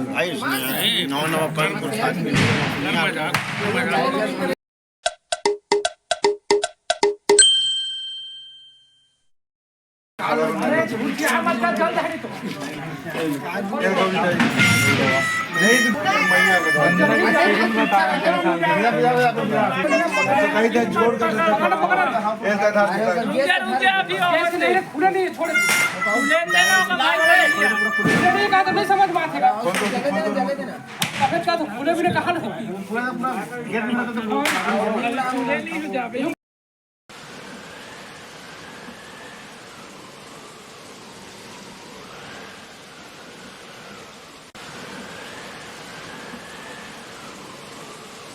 भाई इसमें नौ पर नहीं समझ में आएगा तो खुले भी कहा